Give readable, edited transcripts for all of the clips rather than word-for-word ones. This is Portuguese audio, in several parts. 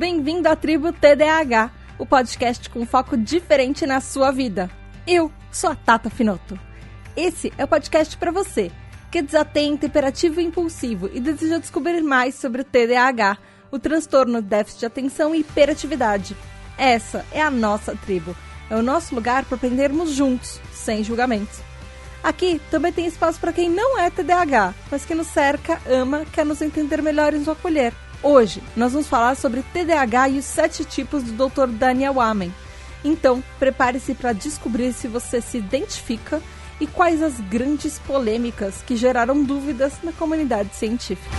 Bem-vindo à Tribo TDAH, o podcast com foco diferente na sua vida. Eu sou a Tata Finoto. Esse é o podcast para você, que é desatento, hiperativo e impulsivo e deseja descobrir mais sobre o TDAH, o transtorno de déficit de atenção e hiperatividade. Essa é a nossa tribo, é o nosso lugar para aprendermos juntos, sem julgamentos. Aqui também tem espaço para quem não é TDAH, mas que nos cerca, ama, quer nos entender melhor e nos acolher. Hoje, nós vamos falar sobre TDAH e os 7 tipos do Dr. Daniel Amen. Então, prepare-se para descobrir se você se identifica e quais as grandes polêmicas que geraram dúvidas na comunidade científica.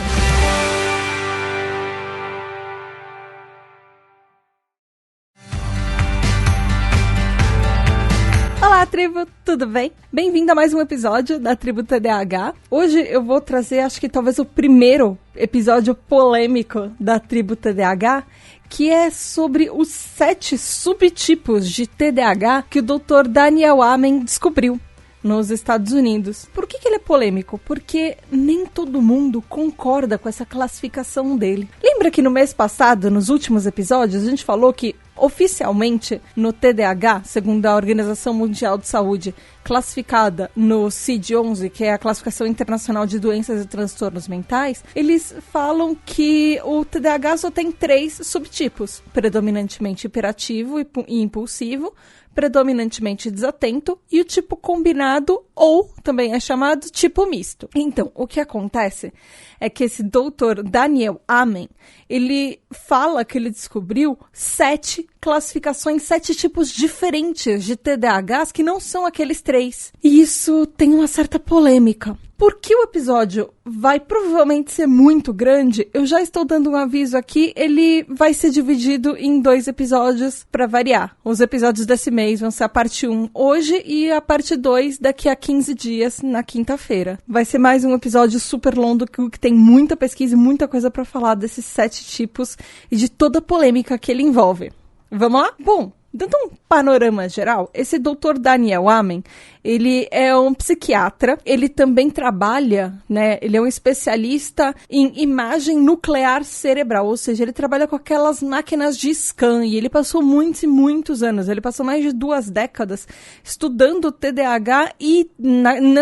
Olá, tribo, tudo bem? Bem-vindo a mais um episódio da Tribo TDAH. Hoje eu vou trazer, acho que talvez o primeiro episódio polêmico da Tribo TDAH, que é sobre os 7 subtipos de TDAH que o Dr. Daniel Amen descobriu nos Estados Unidos. Por que ele é polêmico? Porque nem todo mundo concorda com essa classificação dele. Lembra que no mês passado, nos últimos episódios, a gente falou que oficialmente no TDAH, segundo a Organização Mundial de Saúde, classificada no CID-11, que é a Classificação Internacional de Doenças e Transtornos Mentais, eles falam que o TDAH só tem 3 subtipos, predominantemente hiperativo e impulsivo, predominantemente desatento e o tipo combinado, ou também é chamado tipo misto. Então, o que acontece é que esse Dr. Daniel Amen, ele fala que ele descobriu 7 classificações, 7 tipos diferentes de TDAHs que não são aqueles 3. E isso tem uma certa polêmica. Porque o episódio vai provavelmente ser muito grande, eu já estou dando um aviso aqui, ele vai ser dividido em 2 episódios para variar. Os episódios desse mês vão ser a parte 1 hoje e a parte 2 daqui a 15 dias, na quinta-feira. Vai ser mais um episódio super longo que tem muita pesquisa e muita coisa para falar desses 7 tipos e de toda a polêmica que ele envolve. Vamos lá? Bom, dando um panorama geral, esse Dr. Daniel Amen, ele é um psiquiatra, ele também trabalha, né, ele é um especialista em imagem nuclear cerebral, ou seja, ele trabalha com aquelas máquinas de scan, e ele passou muitos e muitos anos, ele passou mais de 2 décadas estudando o TDAH e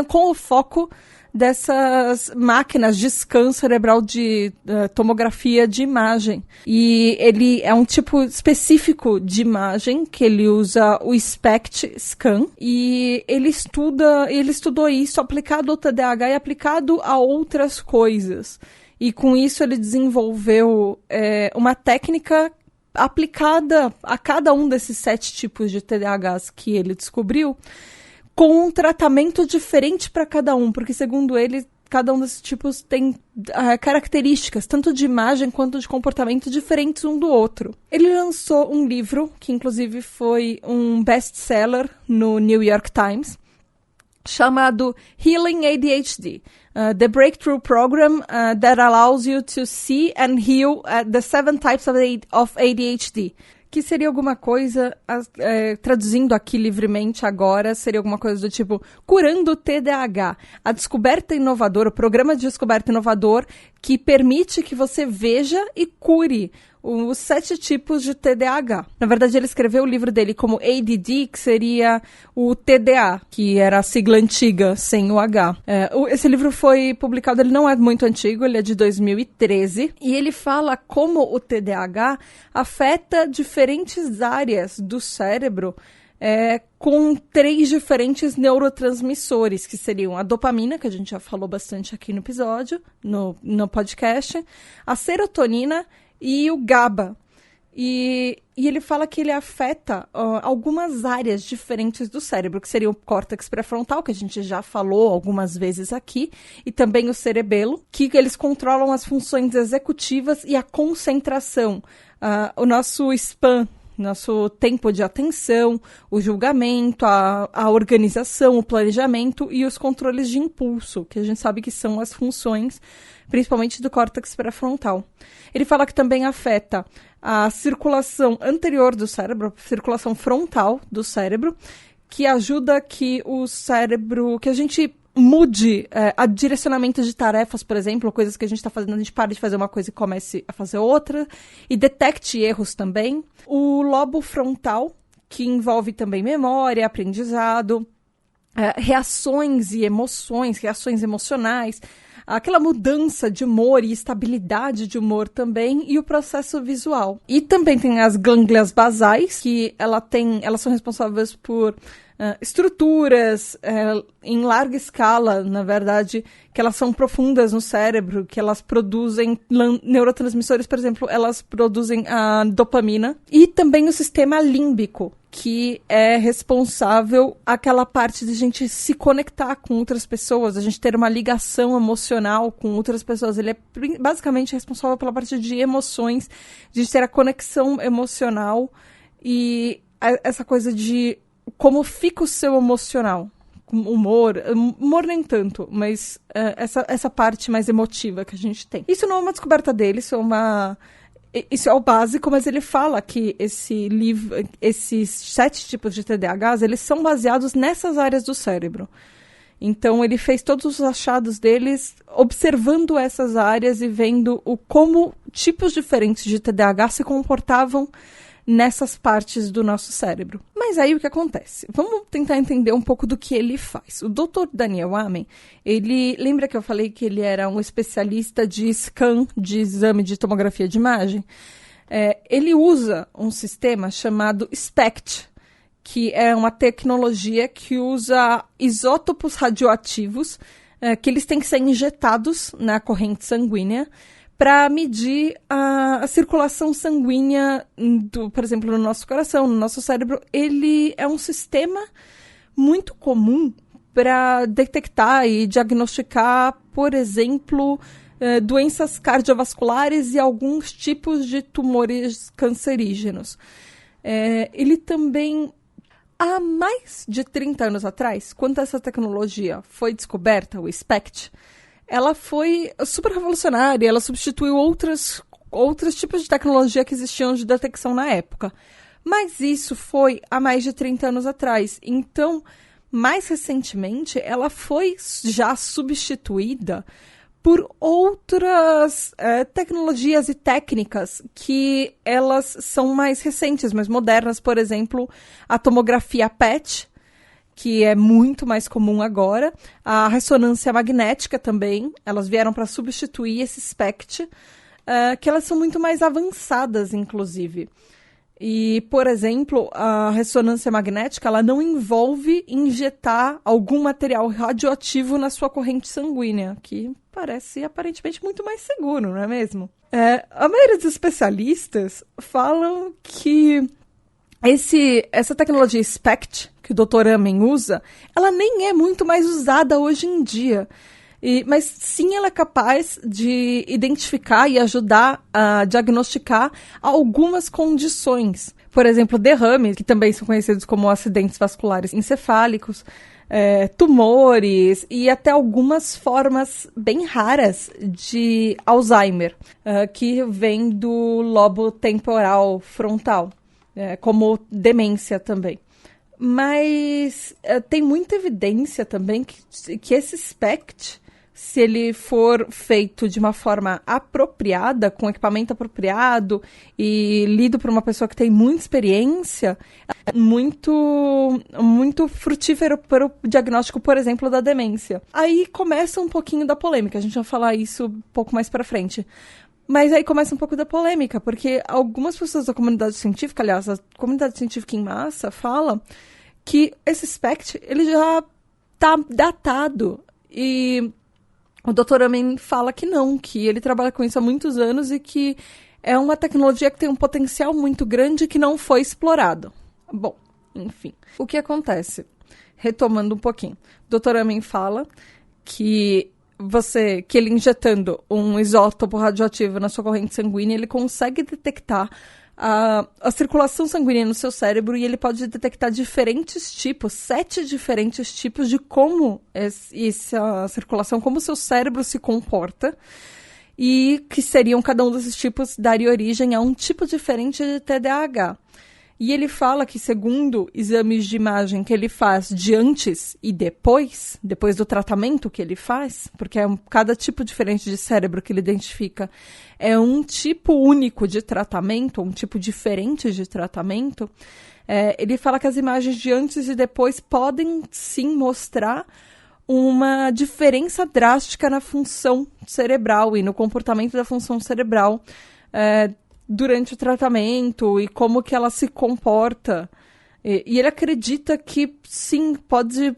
com o foco dessas máquinas de scan cerebral de tomografia de imagem. E ele é um tipo específico de imagem que ele usa o SPECT scan e ele estudou isso aplicado ao TDAH e aplicado a outras coisas. E com isso ele desenvolveu uma técnica aplicada a cada um desses 7 tipos de TDAHs que ele descobriu, com um tratamento diferente para cada um, porque segundo ele, cada um desses tipos tem características, tanto de imagem quanto de comportamento diferentes um do outro. Ele lançou um livro, que inclusive foi um best-seller no New York Times, chamado Healing ADHD, The Breakthrough Program that allows you to see and heal the 7 types of ADHD. Que seria alguma coisa, traduzindo aqui livremente agora, seria alguma coisa do tipo, curando o TDAH, a descoberta inovadora, o programa de descoberta inovador que permite que você veja e cure os 7 tipos de TDAH. Na verdade, ele escreveu o livro dele como ADD, que seria o TDA, que era a sigla antiga, sem o H. Esse livro foi publicado, ele não é muito antigo, ele é de 2013, e ele fala como o TDAH afeta diferentes áreas do cérebro, com 3 diferentes neurotransmissores, que seriam a dopamina, que a gente já falou bastante aqui no episódio, no podcast, a serotonina e o GABA. E ele fala que ele afeta algumas áreas diferentes do cérebro, que seria o córtex pré-frontal, que a gente já falou algumas vezes aqui, e também o cerebelo, que eles controlam as funções executivas e a concentração, o nosso SPAN, nosso tempo de atenção, o julgamento, a organização, o planejamento e os controles de impulso, que a gente sabe que são as funções, principalmente do córtex pré-frontal. Ele fala que também afeta a circulação anterior do cérebro, a circulação frontal do cérebro, que ajuda que o cérebro, que a gente mude a direcionamento de tarefas, por exemplo, coisas que a gente está fazendo, a gente para de fazer uma coisa e comece a fazer outra, e detecte erros também. O lobo frontal, que envolve também memória, aprendizado, reações e emoções, reações emocionais, aquela mudança de humor e estabilidade de humor também, e o processo visual. E também tem as glândulas basais, que elas são responsáveis por estruturas em larga escala, na verdade, que elas são profundas no cérebro, que elas produzem neurotransmissores, por exemplo, elas produzem a dopamina. E também o sistema límbico, que é responsável aquela parte de a gente se conectar com outras pessoas, a gente ter uma ligação emocional com outras pessoas. Ele é basicamente responsável pela parte de emoções, de ter a conexão emocional e essa coisa de como fica o seu emocional. Humor nem tanto, mas essa parte mais emotiva que a gente tem. Isso não é uma descoberta dele, isso é o básico, mas ele fala que esses 7 tipos de TDAHs, eles são baseados nessas áreas do cérebro. Então, ele fez todos os achados deles observando essas áreas e vendo como tipos diferentes de TDAH se comportavam nessas partes do nosso cérebro. Mas aí o que acontece? Vamos tentar entender um pouco do que ele faz. O Dr. Daniel Amen, lembra que eu falei que ele era um especialista de scan, de exame de tomografia de imagem? Ele usa um sistema chamado SPECT, que é uma tecnologia que usa isótopos radioativos, que eles têm que ser injetados na corrente sanguínea, para medir a circulação sanguínea, por exemplo, no nosso coração, no nosso cérebro. Ele é um sistema muito comum para detectar e diagnosticar, por exemplo, doenças cardiovasculares e alguns tipos de tumores cancerígenos. Ele também, há mais de 30 anos atrás, quando essa tecnologia foi descoberta, o SPECT, ela foi super revolucionária, ela substituiu outros tipos de tecnologia que existiam de detecção na época. Mas isso foi há mais de 30 anos atrás. Então, mais recentemente, ela foi já substituída por outras tecnologias e técnicas que elas são mais recentes, mais modernas. Por exemplo, a tomografia PET, que é muito mais comum agora. A ressonância magnética também, elas vieram para substituir esse SPECT, que elas são muito mais avançadas, inclusive. E, por exemplo, a ressonância magnética, ela não envolve injetar algum material radioativo na sua corrente sanguínea, que parece aparentemente muito mais seguro, não é mesmo? A maioria dos especialistas falam que essa tecnologia SPECT, que o Dr. Amen usa, ela nem é muito mais usada hoje em dia. Mas sim, ela é capaz de identificar e ajudar a diagnosticar algumas condições. Por exemplo, derrames, que também são conhecidos como acidentes vasculares encefálicos, tumores e até algumas formas bem raras de Alzheimer, que vem do lobo temporal frontal, como demência também. Mas tem muita evidência também que esse SPECT, se ele for feito de uma forma apropriada, com equipamento apropriado e lido por uma pessoa que tem muita experiência, é muito frutífero para o diagnóstico, por exemplo, da demência. Aí começa um pouquinho da polêmica, a gente vai falar isso um pouco mais para frente. Mas aí começa um pouco da polêmica, porque algumas pessoas da comunidade científica, aliás, a comunidade científica em massa, fala que esse SPECT, ele já está datado. E o Dr. Amen fala que não, que ele trabalha com isso há muitos anos e que é uma tecnologia que tem um potencial muito grande que não foi explorado. Bom, enfim. O que acontece? Retomando um pouquinho. O Dr. Amen fala que ele injetando um isótopo radioativo na sua corrente sanguínea, ele consegue detectar a circulação sanguínea no seu cérebro e ele pode detectar diferentes tipos, 7 diferentes tipos de como essa circulação, como o seu cérebro se comporta, e que seriam, cada um desses tipos, daria origem a um tipo diferente de TDAH. E ele fala que, segundo exames de imagem que ele faz de antes e depois do tratamento que ele faz, porque é cada tipo diferente de cérebro que ele identifica, é um tipo único de tratamento, um tipo diferente de tratamento, ele fala que as imagens de antes e depois podem sim mostrar uma diferença drástica na função cerebral e no comportamento da função cerebral durante o tratamento e como que ela se comporta. E ele acredita que, sim,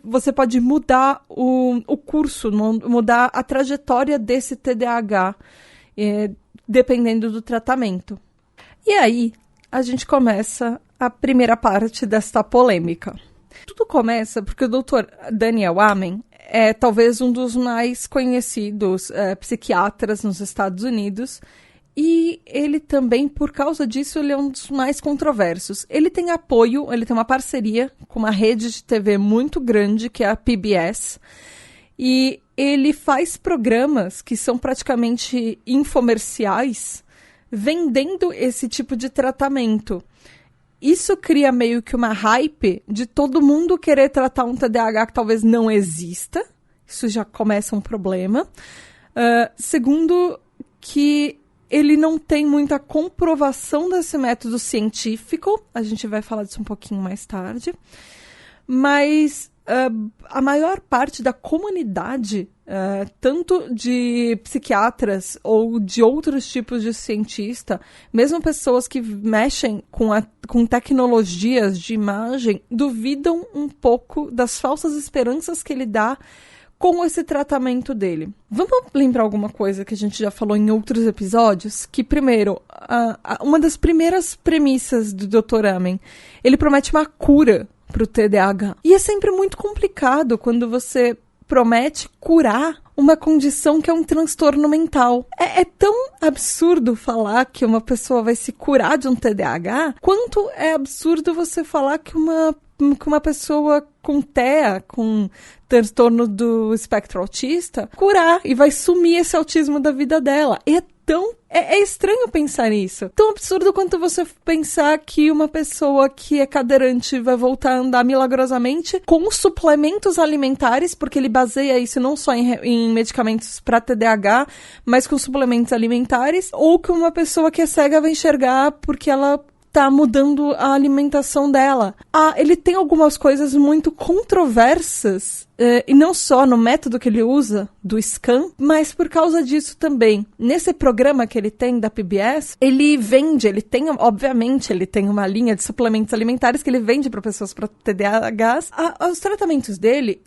você pode mudar o curso, mudar a trajetória desse TDAH, dependendo do tratamento. E aí, a gente começa a primeira parte desta polêmica. Tudo começa porque o Dr. Daniel Amen é talvez um dos mais conhecidos psiquiatras nos Estados Unidos. E ele também, por causa disso, ele é um dos mais controversos. Ele tem apoio, ele tem uma parceria com uma rede de TV muito grande, que é a PBS. E ele faz programas que são praticamente infomerciais, vendendo esse tipo de tratamento. Isso cria meio que uma hype de todo mundo querer tratar um TDAH que talvez não exista. Isso já começa um problema. Segundo, que ele não tem muita comprovação desse método científico. A gente vai falar disso um pouquinho mais tarde. Mas a maior parte da comunidade, tanto de psiquiatras ou de outros tipos de cientista, mesmo pessoas que mexem com tecnologias de imagem, duvidam um pouco das falsas esperanças que ele dá com esse tratamento dele. Vamos lembrar alguma coisa que a gente já falou em outros episódios? Que, primeiro, uma das primeiras premissas do Dr. Amen, ele promete uma cura para o TDAH. E é sempre muito complicado quando você promete curar uma condição que é um transtorno mental. É tão absurdo falar que uma pessoa vai se curar de um TDAH, quanto é absurdo você falar que uma pessoa com TEA, com transtorno do espectro autista, curar e vai sumir esse autismo da vida dela. É estranho pensar nisso. Tão absurdo quanto você pensar que uma pessoa que é cadeirante vai voltar a andar milagrosamente com suplementos alimentares, porque ele baseia isso não só em medicamentos para TDAH, mas com suplementos alimentares, ou que uma pessoa que é cega vai enxergar porque ela tá mudando a alimentação dela. Ele tem algumas coisas muito controversas, e não só no método que ele usa, do scan, mas por causa disso também. Nesse programa que ele tem da PBS, obviamente, ele tem uma linha de suplementos alimentares que ele vende para pessoas para TDAHs. Os tratamentos dele,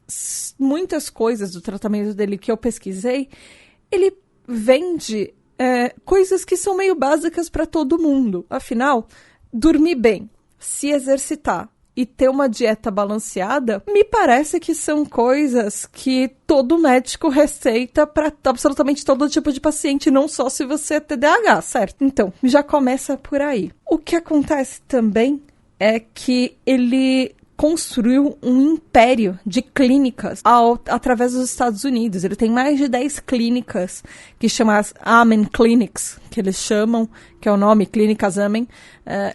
muitas coisas do tratamento dele que eu pesquisei, ele vende coisas que são meio básicas para todo mundo. Afinal, dormir bem, se exercitar e ter uma dieta balanceada, me parece que são coisas que todo médico receita para absolutamente todo tipo de paciente, não só se você é TDAH, certo? Então, já começa por aí. O que acontece também é que ele construiu um império de clínicas através dos Estados Unidos. Ele tem mais de 10 clínicas, que chamam as Amen Clinics, que eles chamam, que é o nome, Clínicas Amen.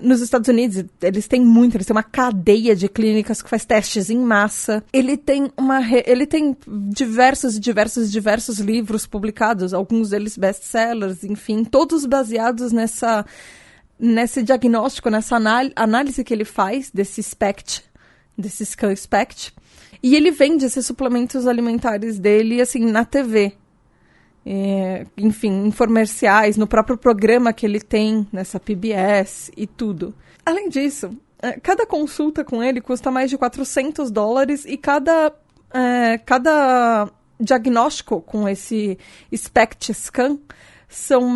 Nos Estados Unidos, eles têm uma cadeia de clínicas que faz testes em massa. Ele tem diversos livros publicados, alguns deles best-sellers, enfim, todos baseados nesse diagnóstico, nessa análise que ele faz desse Scan SPECT, e ele vende esses suplementos alimentares dele, assim, na TV. Enfim, em comerciais, no próprio programa que ele tem nessa PBS e tudo. Além disso, cada consulta com ele custa mais de $400 e cada diagnóstico com esse SPECT Scan são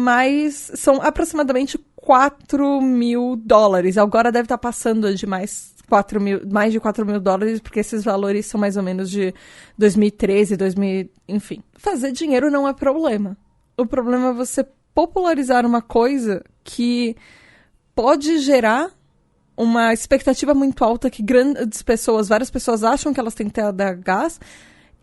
aproximadamente $4.000. Agora deve estar passando de mais de $4.000, porque esses valores são mais ou menos de 2013, enfim. Fazer dinheiro não é problema. O problema é você popularizar uma coisa que pode gerar uma expectativa muito alta que várias pessoas acham que elas têm TDAH,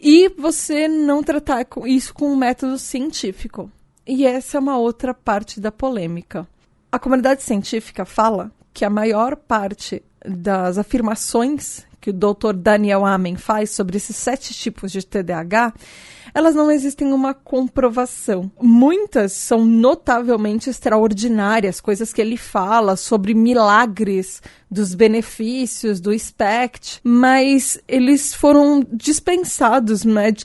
e você não tratar isso com um método científico. E essa é uma outra parte da polêmica. A comunidade científica fala que a maior parte das afirmações que o Dr. Daniel Amen faz sobre esses 7 tipos de TDAH, elas não existem uma comprovação. Muitas são notavelmente extraordinárias, coisas que ele fala sobre milagres dos benefícios do SPECT, mas eles foram dispensados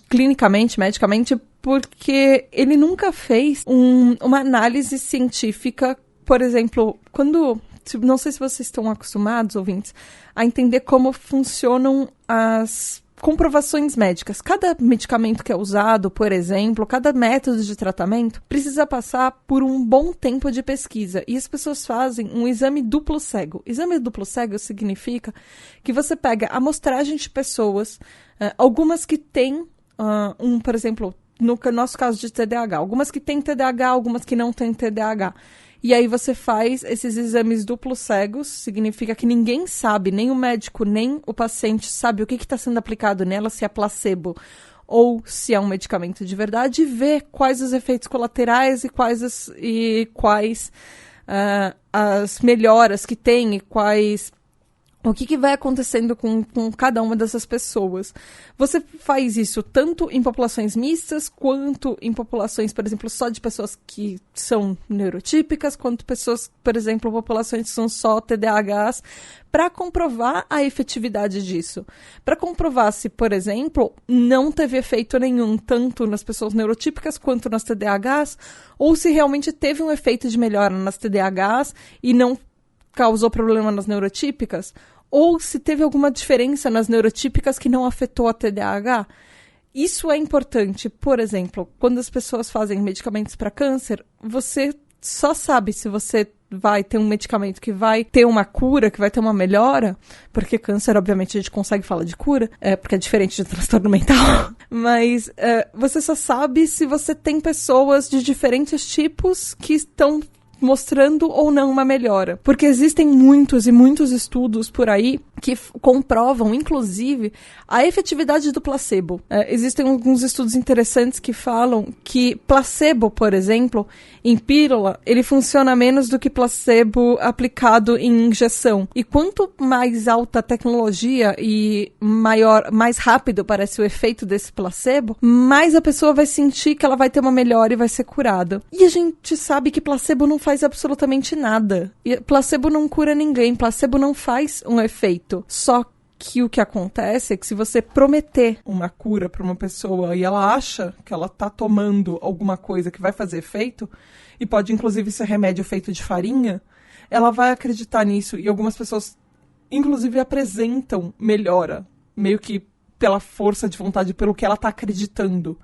clinicamente, medicamente, porque ele nunca fez uma análise científica, por exemplo, não sei se vocês estão acostumados, ouvintes, a entender como funcionam as comprovações médicas. Cada medicamento que é usado, por exemplo, cada método de tratamento, precisa passar por um bom tempo de pesquisa. E as pessoas fazem um exame duplo cego. Exame duplo cego significa que você pega a amostragem de pessoas, algumas que têm, por exemplo, no nosso caso de TDAH, algumas que têm TDAH, algumas que não têm TDAH. E aí você faz esses exames duplos cegos, significa que ninguém sabe, nem o médico, nem o paciente sabe o que está sendo aplicado nela, se é placebo ou se é um medicamento de verdade, e vê quais os efeitos colaterais e quais as melhoras que tem e o que vai acontecendo com cada uma dessas pessoas. Você faz isso tanto em populações mistas, quanto em populações, por exemplo, só de pessoas que são neurotípicas, quanto pessoas, por exemplo, populações que são só TDAHs, para comprovar a efetividade disso. Para comprovar se, por exemplo, não teve efeito nenhum, tanto nas pessoas neurotípicas quanto nas TDAHs, ou se realmente teve um efeito de melhora nas TDAHs e não causou problema nas neurotípicas, ou se teve alguma diferença nas neurotípicas que não afetou a TDAH. Isso é importante. Por exemplo, quando as pessoas fazem medicamentos para câncer, você só sabe se você vai ter um medicamento que vai ter uma cura, que vai ter uma melhora, porque câncer, obviamente, a gente consegue falar de cura, porque é diferente de transtorno mental, mas você só sabe se você tem pessoas de diferentes tipos que estão mostrando ou não uma melhora. Porque existem muitos e muitos estudos por aí que comprovam, inclusive, a efetividade do placebo. Existem alguns estudos interessantes que falam que placebo, por exemplo, em pílula, ele funciona menos do que placebo aplicado em injeção. E quanto mais alta a tecnologia e mais rápido parece o efeito desse placebo, mais a pessoa vai sentir que ela vai ter uma melhora e vai ser curada. E a gente sabe que placebo não faz absolutamente nada. E placebo não cura ninguém, placebo não faz um efeito. Só que o que acontece é que se você prometer uma cura para uma pessoa e ela acha que ela está tomando alguma coisa que vai fazer efeito, e pode inclusive ser remédio feito de farinha, ela vai acreditar nisso. E algumas pessoas, inclusive, apresentam melhora, meio que pela força de vontade, pelo que ela está acreditando.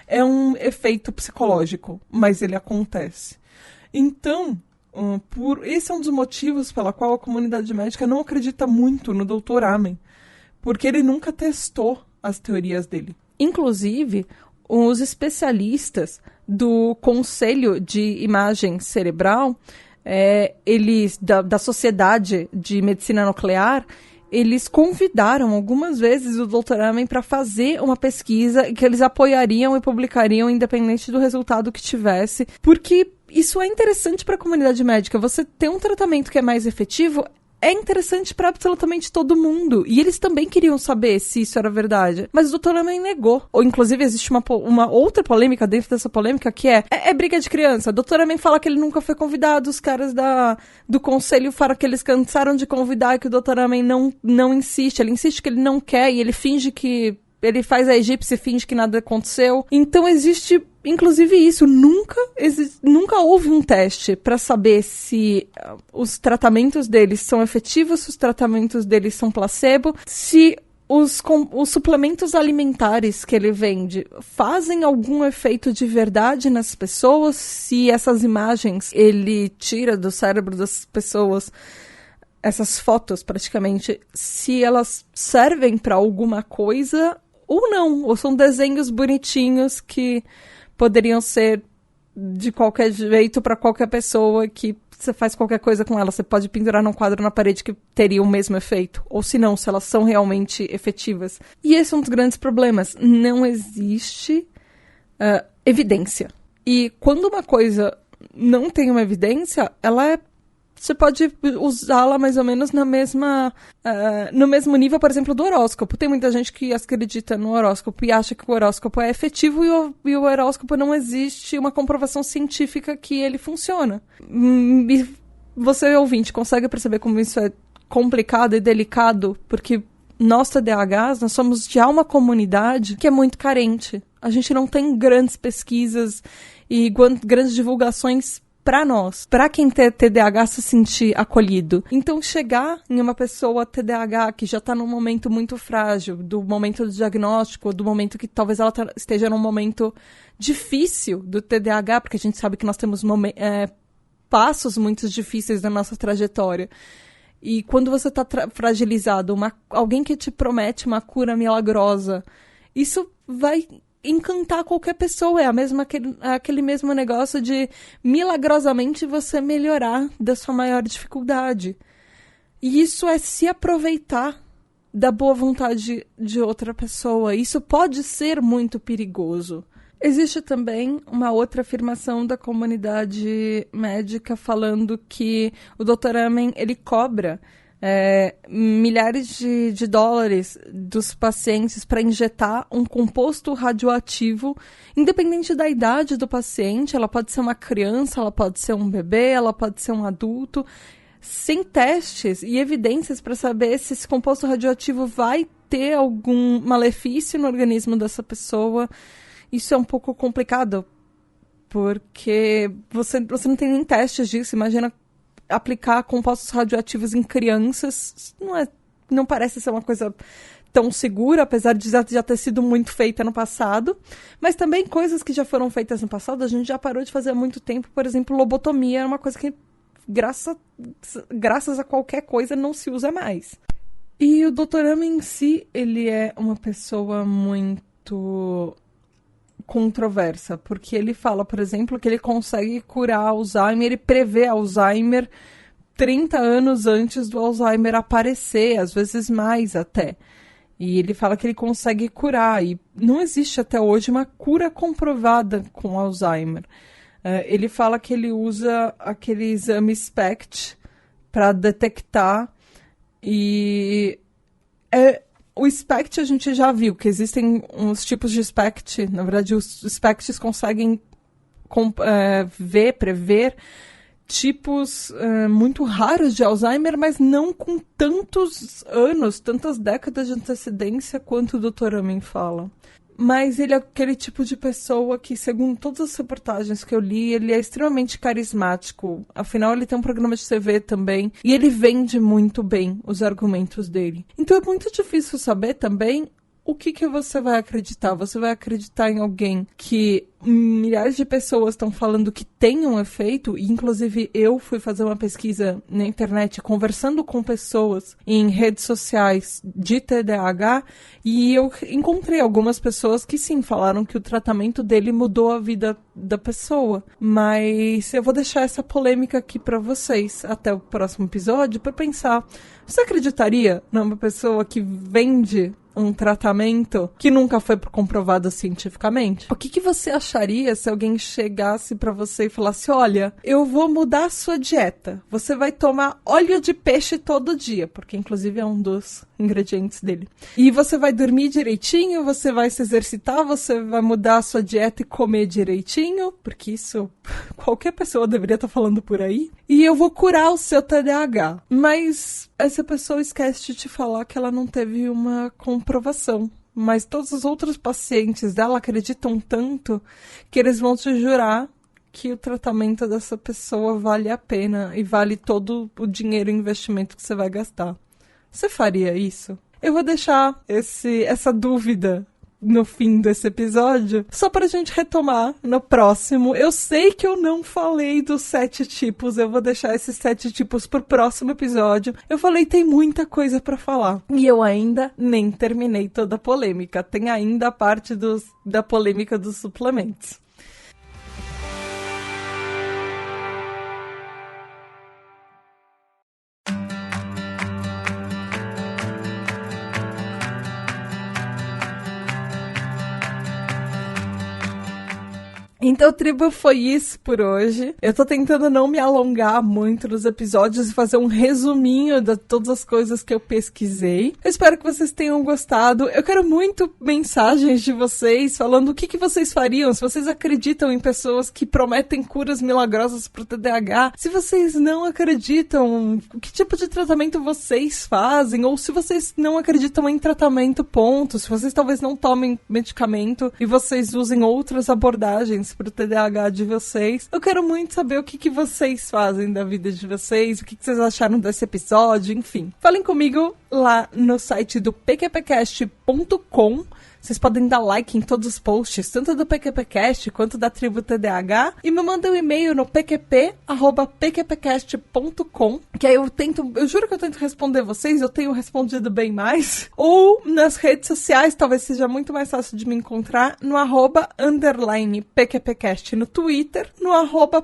É um efeito psicológico, mas ele acontece. Então, esse é um dos motivos pela qual a comunidade médica não acredita muito no Dr. Amen, porque ele nunca testou as teorias dele. Inclusive, os especialistas do Conselho de Imagem Cerebral, da Sociedade de Medicina Nuclear, eles convidaram algumas vezes o Dr. Amen para fazer uma pesquisa que eles apoiariam e publicariam independente do resultado que tivesse, porque isso é interessante para a comunidade médica. Você ter um tratamento que é mais efetivo é interessante para absolutamente todo mundo. E eles também queriam saber se isso era verdade. Mas o Dr. Amen negou. Ou, inclusive, existe uma outra polêmica dentro dessa polêmica que é briga de criança. O Dr. Amen fala que ele nunca foi convidado. Os caras do conselho falam que eles cansaram de convidar, que o Dr. Amen não insiste. Ele insiste que ele não quer e ele finge que... Ele faz a egípcia e finge que nada aconteceu. Então existe, inclusive, isso. Nunca houve um teste para saber se os tratamentos deles são efetivos, se os tratamentos deles são placebo, se os suplementos alimentares que ele vende fazem algum efeito de verdade nas pessoas, se essas imagens ele tira do cérebro das pessoas, essas fotos praticamente, se elas servem para alguma coisa ou não, ou são desenhos bonitinhos que poderiam ser de qualquer jeito para qualquer pessoa, que você faz qualquer coisa com ela, você pode pendurar num quadro na parede que teria o mesmo efeito, ou se não, se elas são realmente efetivas. E esse é um dos grandes problemas, não existe evidência. E quando uma coisa não tem uma evidência, ela é você pode usá-la mais ou menos na mesma, no mesmo nível, por exemplo, do horóscopo. Tem muita gente que acredita no horóscopo e acha que o horóscopo é efetivo e o horóscopo não existe uma comprovação científica que ele funciona. E você, ouvinte, consegue perceber como isso é complicado e delicado? Porque nós, TDAHs, nós somos já uma comunidade que é muito carente. A gente não tem grandes pesquisas e grandes divulgações para nós, para quem tem TDAH se sentir acolhido. Então, chegar em uma pessoa TDAH que já está num momento muito frágil, do momento do diagnóstico, do momento que talvez ela esteja num momento difícil do TDAH, porque a gente sabe que nós temos passos muito difíceis na nossa trajetória. E quando você está fragilizado, alguém que te promete uma cura milagrosa, isso vai encantar qualquer pessoa. É aquele mesmo negócio de milagrosamente você melhorar da sua maior dificuldade. E isso é se aproveitar da boa vontade de outra pessoa. Isso pode ser muito perigoso. Existe também uma outra afirmação da comunidade médica falando que o Dr. Amen, ele cobra milhares de dólares dos pacientes para injetar um composto radioativo, independente da idade do paciente. Ela pode ser uma criança, ela pode ser um bebê, ela pode ser um adulto, sem testes e evidências para saber se esse composto radioativo vai ter algum malefício no organismo dessa pessoa. Isso é um pouco complicado, porque você não tem nem testes disso. Imagina aplicar compostos radioativos em crianças. Não parece ser uma coisa tão segura, apesar de já ter sido muito feita no passado. Mas também coisas que já foram feitas no passado, a gente já parou de fazer há muito tempo. Por exemplo, lobotomia é uma coisa que, graças a qualquer coisa, não se usa mais. E o Dr. Amen em si, ele é uma pessoa muito controversa, porque ele fala, por exemplo, que ele consegue curar Alzheimer, ele prevê Alzheimer 30 anos antes do Alzheimer aparecer, às vezes mais até. E ele fala que ele consegue curar, e não existe até hoje uma cura comprovada com Alzheimer. Ele fala que ele usa aquele exame SPECT para detectar, e o SPECT a gente já viu, que existem uns tipos de SPECT. Na verdade, os SPECTs conseguem prever tipos muito raros de Alzheimer, mas não com tantos anos, tantas décadas de antecedência quanto o Dr. Amen fala. Mas ele é aquele tipo de pessoa que, segundo todas as reportagens que eu li, ele é extremamente carismático. Afinal, ele tem um programa de TV também. E ele vende muito bem os argumentos dele. Então é muito difícil saber também o que você vai acreditar. Você vai acreditar em alguém que milhares de pessoas estão falando que tem um efeito, e inclusive eu fui fazer uma pesquisa na internet conversando com pessoas em redes sociais de TDAH, e eu encontrei algumas pessoas que sim, falaram que o tratamento dele mudou a vida da pessoa. Mas eu vou deixar essa polêmica aqui para vocês até o próximo episódio para pensar. Você acreditaria numa pessoa que vende um tratamento que nunca foi comprovado cientificamente? O que você acharia se alguém chegasse pra você e falasse: olha, eu vou mudar a sua dieta, você vai tomar óleo de peixe todo dia, porque inclusive é um dos ingredientes dele, e você vai dormir direitinho, você vai se exercitar, você vai mudar a sua dieta e comer direitinho, porque isso qualquer pessoa deveria estar falando por aí, e eu vou curar o seu TDAH. Mas essa pessoa esquece de te falar que ela não teve uma comprovação. Mas todos os outros pacientes dela acreditam tanto que eles vão te jurar que o tratamento dessa pessoa vale a pena e vale todo o dinheiro e investimento que você vai gastar. Você faria isso? Eu vou deixar essa dúvida no fim desse episódio, só pra gente retomar no próximo. Eu sei que eu não falei dos 7 tipos, eu vou deixar esses 7 tipos pro próximo episódio. Eu falei, tem muita coisa pra falar. E eu ainda nem terminei toda a polêmica. Tem ainda a parte da polêmica dos suplementos. Então, tribo, foi isso por hoje. Eu tô tentando não me alongar muito nos episódios e fazer um resuminho de todas as coisas que eu pesquisei. Eu espero que vocês tenham gostado. Eu quero muito mensagens de vocês falando o que vocês fariam, se vocês acreditam em pessoas que prometem curas milagrosas pro TDAH, se vocês não acreditam, que tipo de tratamento vocês fazem, ou se vocês não acreditam em tratamento, ponto, se vocês talvez não tomem medicamento e vocês usem outras abordagens pro TDAH de vocês. Eu quero muito saber o que vocês fazem da vida de vocês, o que vocês acharam desse episódio, enfim. Falem comigo lá no site do pqpcast.com. Vocês podem dar like em todos os posts, tanto do PQPcast quanto da Tribo TDAH, e me mandem um e-mail no pqp@pqpcast.com, que aí eu juro que eu tento responder vocês, eu tenho respondido bem mais, ou nas redes sociais, talvez seja muito mais fácil de me encontrar, no @_PQPcast no Twitter, no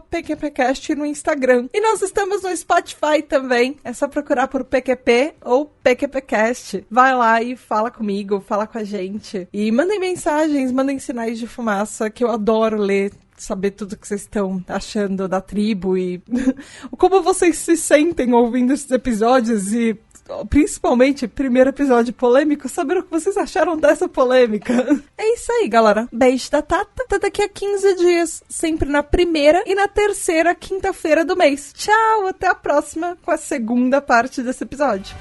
@PQPcast no Instagram. E nós estamos no Spotify também, é só procurar por PQP ou PQPcast. Vai lá e fala comigo, fala com a gente. E mandem mensagens, mandem sinais de fumaça, que eu adoro ler, saber tudo que vocês estão achando da tribo e como vocês se sentem ouvindo esses episódios e, principalmente, primeiro episódio polêmico, saber o que vocês acharam dessa polêmica. É isso aí, galera. Beijo da Tata. Até daqui a 15 dias, sempre na primeira e na terceira quinta-feira do mês. Tchau, até a próxima com a segunda parte desse episódio.